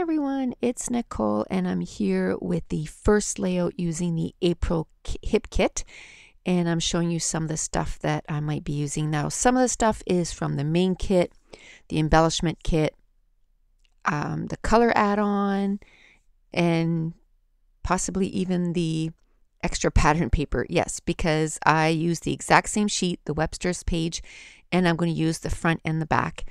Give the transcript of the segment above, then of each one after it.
everyone, it's Nicole and I'm here with the first layout using the April Hip Kit, and I'm showing you some of the stuff that I might be using now. Some of the stuff is from the main kit, the embellishment kit, the color add-on, and possibly even the extra pattern paper. Yes, because I use the exact same sheet, the Webster's page, and I'm going to use the front and the back.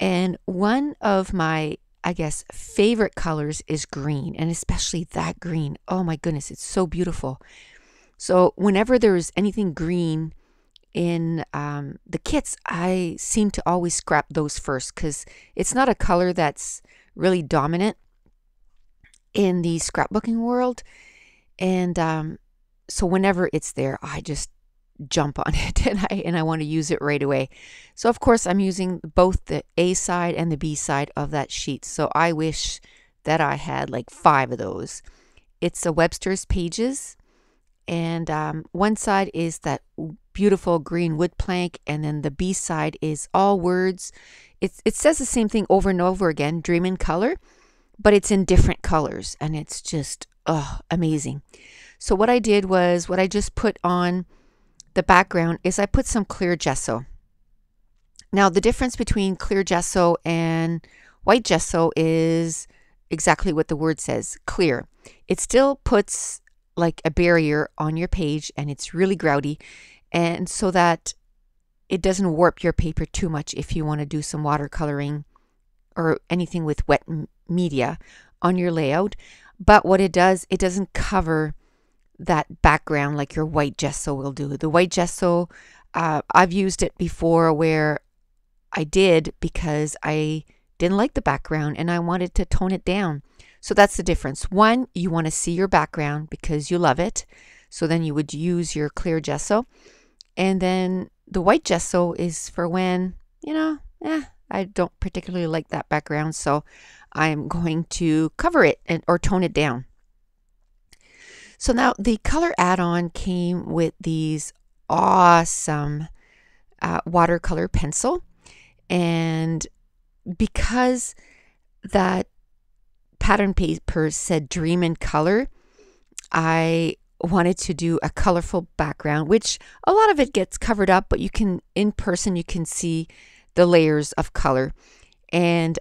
And one of my, I guess, favorite colors is green, and especially that green. Oh my goodness, it's so beautiful. So whenever there's anything green in the kits, I seem to always scrap those first because it's not a color that's really dominant in the scrapbooking world. And so whenever it's there, I just jump on it and I want to use it right away. So of course I'm using both the A side and the B side of that sheet. So I wish that I had like 5 of those. It's a Webster's Pages, and one side is that beautiful green wood plank, and then the B side is all words. It says the same thing over and over again, dream in color, but it's in different colors, and it's just amazing. So what I did was, what I just put on the background is I put some clear gesso. Now the difference between clear gesso and white gesso is exactly what the word says, clear. It still puts like a barrier on your page, and it's really grouty, and so that it doesn't warp your paper too much if you want to do some watercoloring or anything with wet media on your layout. But what it does, it doesn't cover that background like your white gesso will do. The white gesso, I've used it before where I did because I didn't like the background and I wanted to tone it down. So that's the difference. One, you want to see your background because you love it. So then you would use your clear gesso. And then the white gesso is for when, I don't particularly like that background. So I'm going to cover it or tone it down. So now the color add-on came with these awesome watercolor pencil, and because that pattern paper said dream in color, I wanted to do a colorful background, which a lot of it gets covered up, but you can, in person, you can see the layers of color. And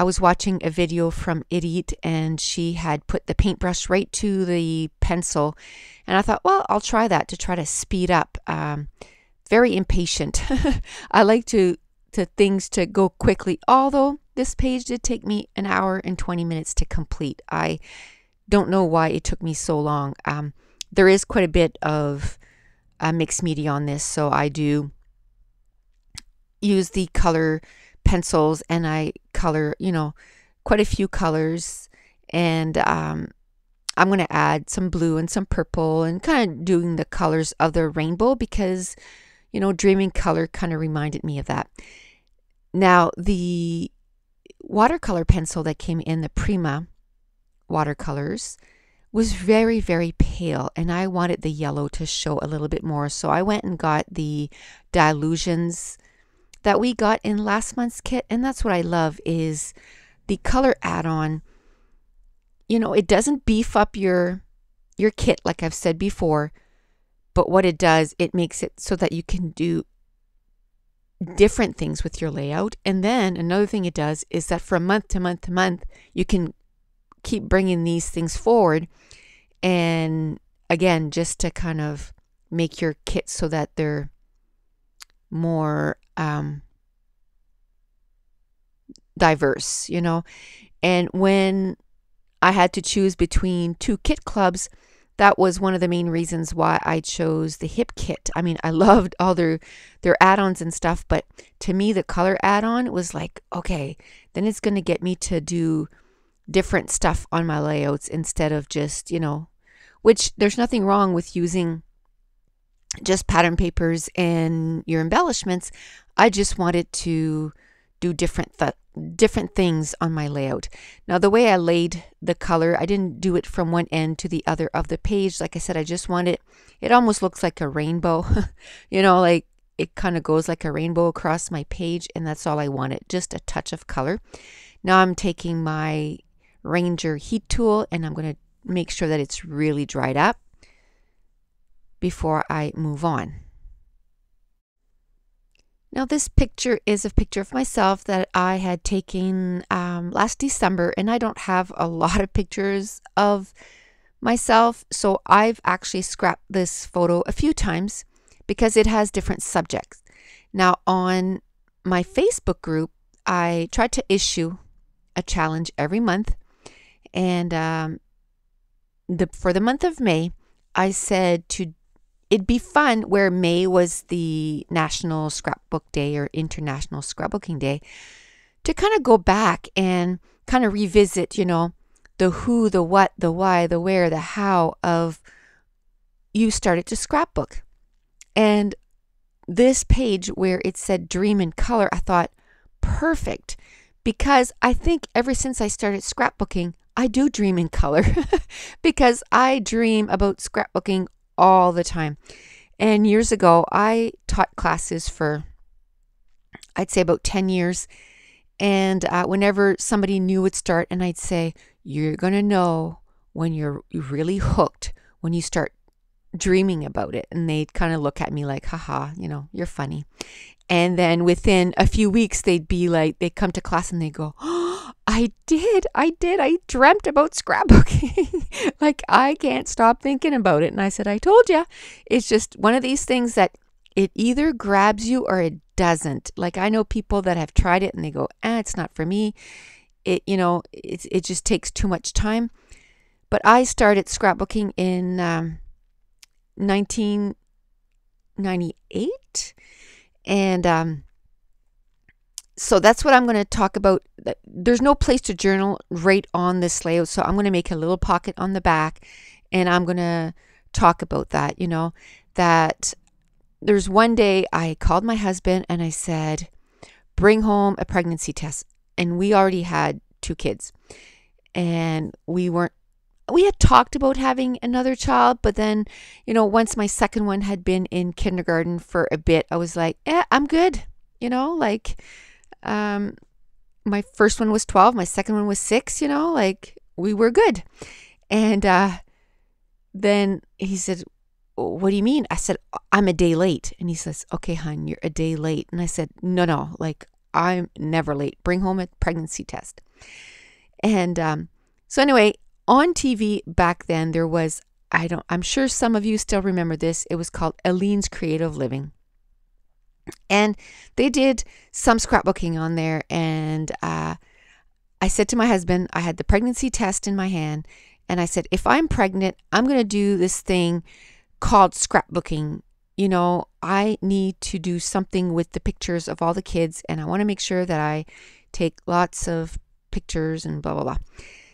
I was watching a video from Idiot, and she had put the paintbrush right to the pencil, and I thought, well, I'll try that to try to speed up. Very impatient. I like things to go quickly, although this page did take me 1 hour and 20 minutes to complete. I don't know why it took me so long. There is quite a bit of mixed media on this, so I do use the color pencils, and I color, quite a few colors, and I'm going to add some blue and some purple and kind of doing the colors of the rainbow because, dreaming color kind of reminded me of that. Now, the watercolor pencil that came in the Prima watercolors was very, very pale, and I wanted the yellow to show a little bit more, so I went and got the Dilutions that we got in last month's kit. And that's what I love, is the color add-on. It doesn't beef up your kit like I've said before, but what it does, it makes it so that you can do different things with your layout. And then another thing it does is that from month to month to month, you can keep bringing these things forward, and again, just to kind of make your kit so that they're more diverse, And when I had to choose between 2 kit clubs, that was one of the main reasons why I chose the hip kit. I mean, I loved all their add-ons and stuff, but to me the color add-on was like, okay, then it's going to get me to do different stuff on my layouts instead of just, which there's nothing wrong with using just pattern papers and your embellishments. I just wanted to do different things on my layout. Now, the way I laid the color, I didn't do it from one end to the other of the page. Like I said, I just wanted, it almost looks like a rainbow, like it kind of goes like a rainbow across my page, and that's all I wanted, just a touch of color. Now I'm taking my Ranger heat tool and I'm going to make sure that it's really dried up before I move on. Now this picture is a picture of myself that I had taken last December, and I don't have a lot of pictures of myself, so I've actually scrapped this photo a few times because it has different subjects. Now on my Facebook group, I tried to issue a challenge every month, and for the month of May, I said it'd be fun, where May was the National Scrapbook Day or International Scrapbooking Day, to kind of go back and kind of revisit, the who, the what, the why, the where, the how of you started to scrapbook. And this page where it said dream in color, I thought, perfect, because I think ever since I started scrapbooking, I do dream in color because I dream about scrapbooking all the time. And years ago, I taught classes for, I'd say, about 10 years. And whenever somebody new would start, and I'd say, you're going to know when you're really hooked when you start dreaming about it. And they'd kind of look at me like, haha, you're funny. And then within a few weeks, they'd come to class and they go, oh, I dreamt about scrapbooking. Like, I can't stop thinking about it. And I said, I told you, it's just one of these things that it either grabs you or it doesn't. Like, I know people that have tried it and they go, it's not for me. It just takes too much time. But I started scrapbooking in 1998. And so that's what I'm going to talk about. There's no place to journal right on this layout, so I'm going to make a little pocket on the back, and I'm going to talk about that, that there's one day I called my husband and I said, bring home a pregnancy test. And we already had 2 kids. And we had talked about having another child, but then, once my second one had been in kindergarten for a bit, I was like, I'm good. My first one was 12, my second one was 6, we were good. And then he said, what do you mean? I said, I'm a day late. And he says, okay, hon, you're a day late. And I said, no, I'm never late. Bring home a pregnancy test. And so anyway, on TV back then, there was, I'm sure some of you still remember this. It was called Eileen's Creative Living. And they did some scrapbooking on there. And I said to my husband, I had the pregnancy test in my hand. And I said, if I'm pregnant, I'm going to do this thing called scrapbooking. I need to do something with the pictures of all the kids. And I want to make sure that I take lots of pictures and blah, blah, blah.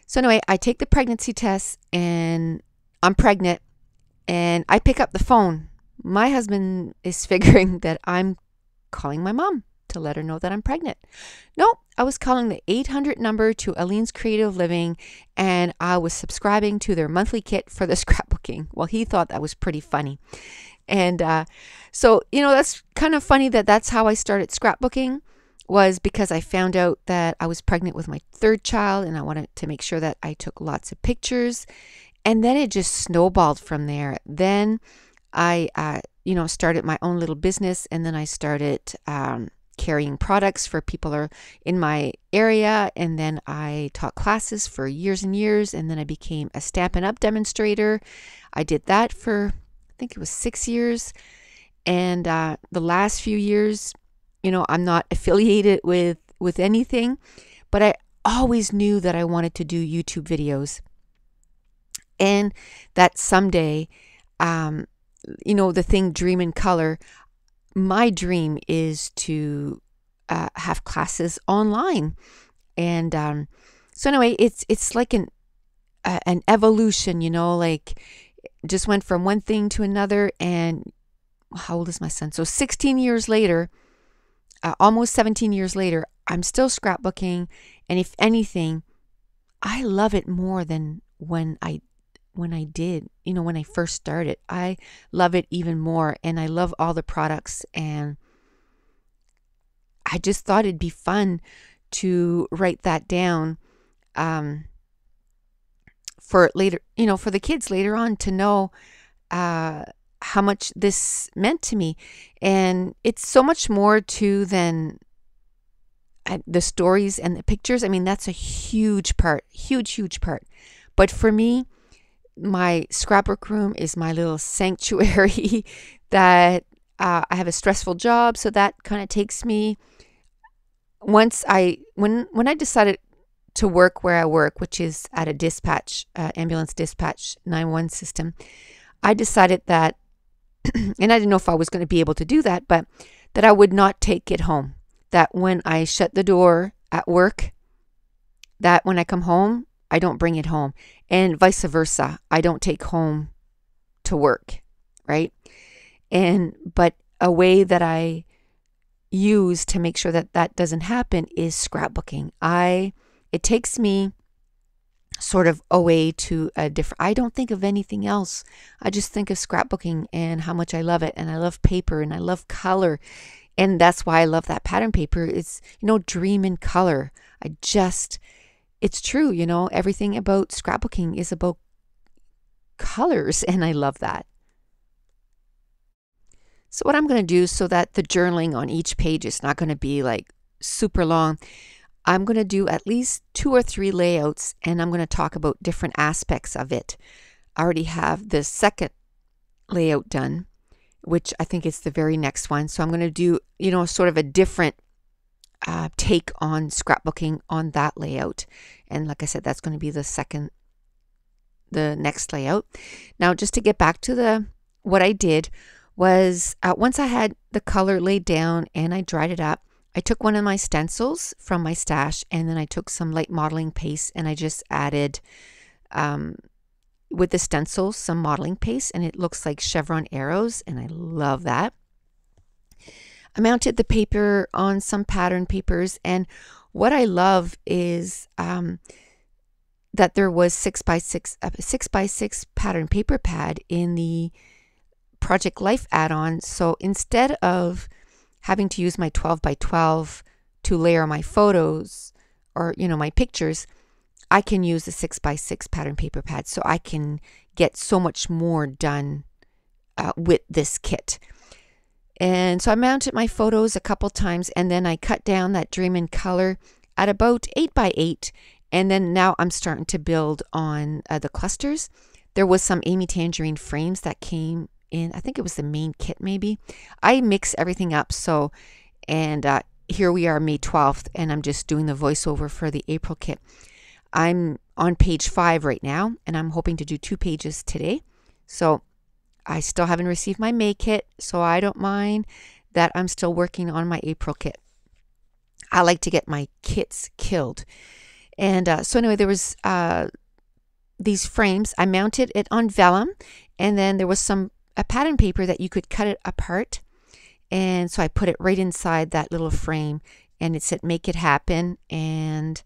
So anyway, I take the pregnancy test and I'm pregnant. And I pick up the phone. My husband is figuring that I'm calling my mom to let her know that I'm pregnant. No, I was calling the 800 number to Eileen's Creative Living, and I was subscribing to their monthly kit for the scrapbooking. Well, he thought that was pretty funny. And so, that's kind of funny that's how I started scrapbooking, was because I found out that I was pregnant with my 3rd child, and I wanted to make sure that I took lots of pictures. And then it just snowballed from there. Then I, started my own little business, and then I started carrying products for people in my area. And then I taught classes for years and years. And then I became a Stampin' Up! Demonstrator. I did that for, I think it was 6 years. And the last few years, I'm not affiliated with anything, but I always knew that I wanted to do YouTube videos. And that someday, the thing Dream in Color, my dream is to have classes online. And so anyway, it's like an evolution, just went from one thing to another. And how old is my son? So 16 years later, almost 17 years later, I'm still scrapbooking. And if anything, I love it more than when I did, when I first started. I love it even more, and I love all the products, and I just thought it'd be fun to write that down for later, for the kids later on to know how much this meant to me. And it's so much more to than the stories and the pictures. I mean, that's a huge part, huge part. But for me, my scrapbook room is my little sanctuary that I have a stressful job, so that kind of takes me. When I decided to work where I work, which is at a dispatch, ambulance dispatch 911 system, I decided that, and I didn't know if I was going to be able to do that, but that I would not take it home. That when I shut the door at work, that when I come home, I don't bring it home, and vice versa. I don't take home to work, right? But a way that I use to make sure that that doesn't happen is scrapbooking. It takes me sort of away to a different, I don't think of anything else. I just think of scrapbooking and how much I love it, and I love paper and I love color. And that's why I love that pattern paper. It's, dream in color. It's true, everything about scrapbooking is about colors, and I love that. So what I'm going to do, so that the journaling on each page is not going to be like super long, I'm going to do at least 2 or 3 layouts, and I'm going to talk about different aspects of it. I already have the second layout done, which I think is the very next one. So I'm going to do, sort of a different take on scrapbooking on that layout. And like I said, that's going to be the next layout. Now, just to get back to what I did was, once I had the color laid down and I dried it up, I took one of my stencils from my stash, and then I took some light modeling paste, and I just added, with the stencil, some modeling paste, and it looks like chevron arrows, and I love that. I mounted the paper on some pattern papers, and what I love is that there was 6x6 pattern paper pad in the Project Life add-on. So instead of having to use my 12x12 to layer my photos or, my pictures, I can use the 6x6 pattern paper pad. So I can get so much more done with this kit. And so I mounted my photos a couple times, and then I cut down that Dream in Color at about 8x8. And then now I'm starting to build on the clusters. There was some Amy Tangerine frames that came in, I think it was the main kit maybe. I mix everything up. So, and here we are, May 12th, and I'm just doing the voiceover for the April kit. I'm on page 5 right now, and I'm hoping to do 2 pages today. So I still haven't received my May kit, so I don't mind that I'm still working on my April kit. I like to get my kits killed. And so anyway, there was these frames. I mounted it on vellum, and then there was a pattern paper that you could cut it apart. And so I put it right inside that little frame, and it said "Make It Happen." And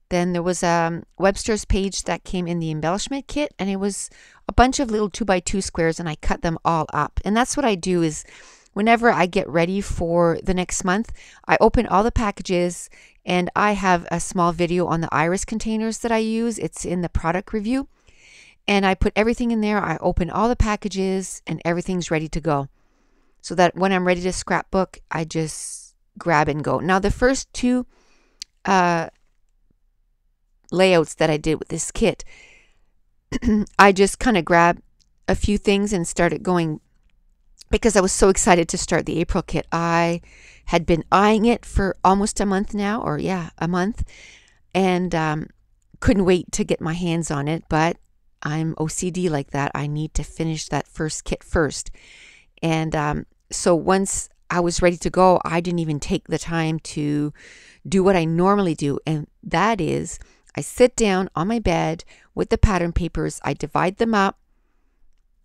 then there was a Webster's page that came in the embellishment kit, and it was a bunch of little 2x2 squares, and I cut them all up. And that's what I do is whenever I get ready for the next month, I open all the packages, and I have a small video on the iris containers that I use. It's in the product review. And I put everything in there. I open all the packages, and everything's ready to go. So that when I'm ready to scrapbook, I just grab and go. Now, the first 2 layouts that I did with this kit, I just kind of grabbed a few things and started going, because I was so excited to start the April kit. I had been eyeing it for almost a month now, or a month, and couldn't wait to get my hands on it. But I'm OCD like that. I need to finish that first kit first. And so once I was ready to go, I didn't even take the time to do what I normally do. And that is, I sit down on my bed with the pattern papers. I divide them up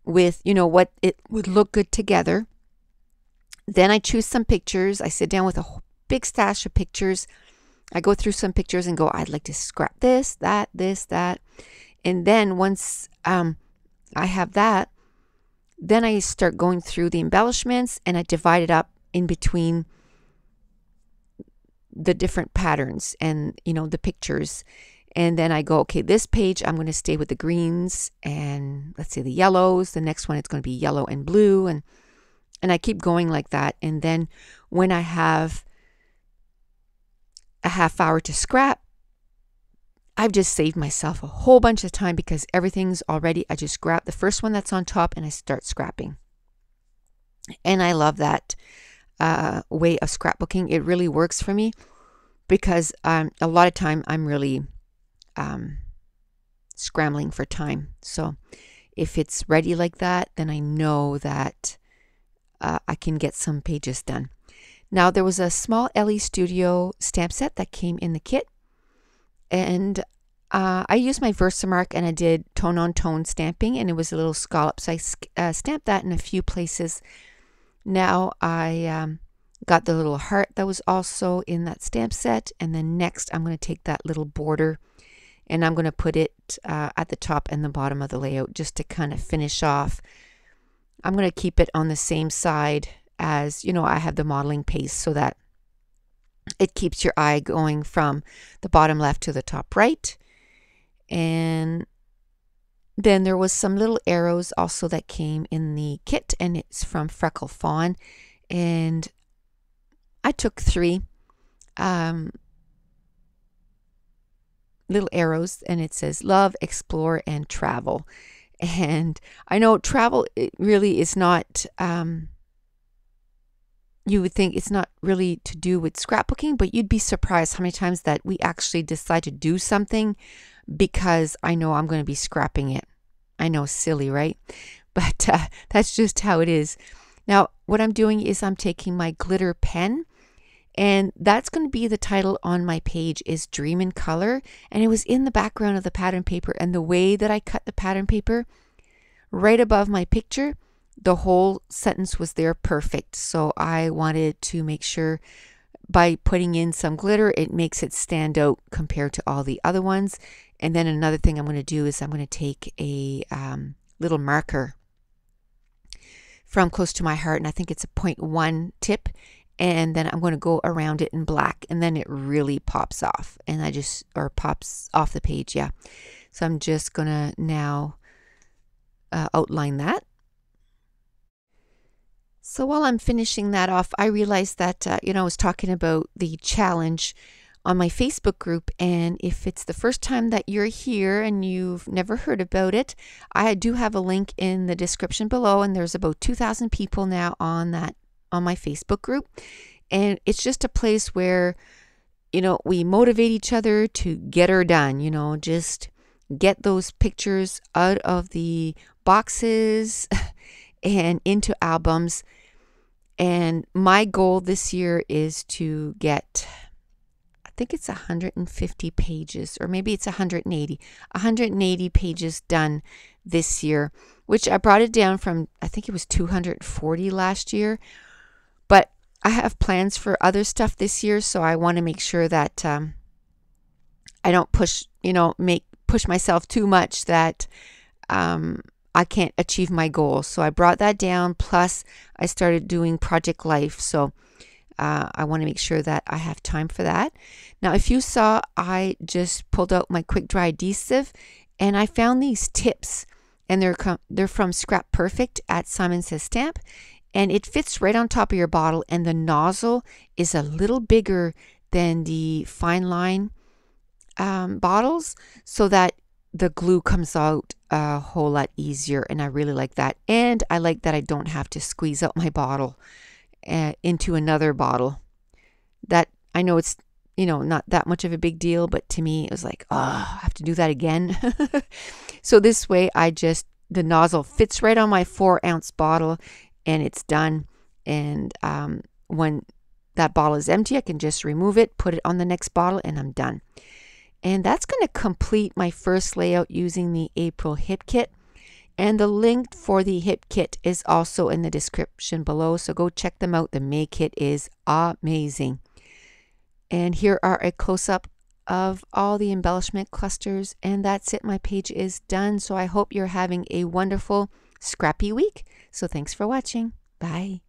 with, what it would look good together. Then I choose some pictures. I sit down with a big stash of pictures. I go through some pictures and go, I'd like to scrap this, that. And then once I have that, then I start going through the embellishments, and I divide it up in between the different patterns and, the pictures. And then I go, okay, this page, I'm going to stay with the greens and let's say the yellows. The next one, it's going to be yellow and blue. And I keep going like that. And then when I have a half hour to scrap, I've just saved myself a whole bunch of time because everything's already, I just grab the first one that's on top and I start scrapping. And I love that way of scrapbooking. It really works for me because a lot of time I'm really scrambling for time. So if it's ready like that, then I know that I can get some pages done. Now there was a small LE Studio stamp set that came in the kit, and I used my Versamark and I did tone on tone stamping, and it was a little scallop, so I stamped that in a few places. Now I got the little heart that was also in that stamp set, and then next I'm going to take that little border and I'm going to put it at the top and the bottom of the layout just to kind of finish off. I'm going to keep it on the same side as, I have the modeling paste so that it keeps your eye going from the bottom left to the top right. And then there was some little arrows also that came in the kit, and it's from Freckle Fawn. And I took 3 little arrows, and it says love, explore, and travel. And I know travel, it really is not, you would think it's not really to do with scrapbooking, but you'd be surprised how many times that we actually decide to do something because I know I'm going to be scrapping it. I know, silly, right? But that's just how it is. Now, what I'm doing is I'm taking my glitter pen, and that's going to be the title on my page is Dream in Color. And it was in the background of the pattern paper, and the way that I cut the pattern paper right above my picture, the whole sentence was there perfect. So I wanted to make sure by putting in some glitter, it makes it stand out compared to all the other ones. And then another thing I'm going to do is I'm going to take a little marker from close to my heart, and I think it's a 0.1 tip, and then I'm going to go around it in black, and then it really pops off, and or pops off the page, yeah. So I'm just going to now outline that. So while I'm finishing that off, I realized that, I was talking about the challenge on my Facebook group, and if it's the first time that you're here and you've never heard about it, I do have a link in the description below, and there's about 2,000 people now on my Facebook group. And it's just a place where, we motivate each other to get her done, just get those pictures out of the boxes and into albums. And my goal this year is to get, I think it's 150 pages, or maybe it's 180 pages done this year, which I brought it down from, I think it was 240 last year. But I have plans for other stuff this year, so I want to make sure that I don't push myself too much that I can't achieve my goal. So I brought that down, plus I started doing Project Life. So I want to make sure that I have time for that. Now, if you saw, I just pulled out my quick dry adhesive, and I found these tips, and they're from Scrap Perfect at Simon Says Stamp, and it fits right on top of your bottle, and the nozzle is a little bigger than the fine line bottles, so that the glue comes out a whole lot easier, and I really like that. And I like that I don't have to squeeze out my bottle into another bottle. That, I know it's not that much of a big deal, but to me it was like, oh, I have to do that again. So this way the nozzle fits right on my 4-ounce bottle, and it's done. And when that bottle is empty, I can just remove it, put it on the next bottle, and I'm done. And that's going to complete my first layout using the April Hip Kit. And the link for the Hip Kit is also in the description below, so go check them out. The May Kit is amazing. And here are a close-up of all the embellishment clusters, and that's it. My page is done, so I hope you're having a wonderful, scrappy week. So thanks for watching. Bye.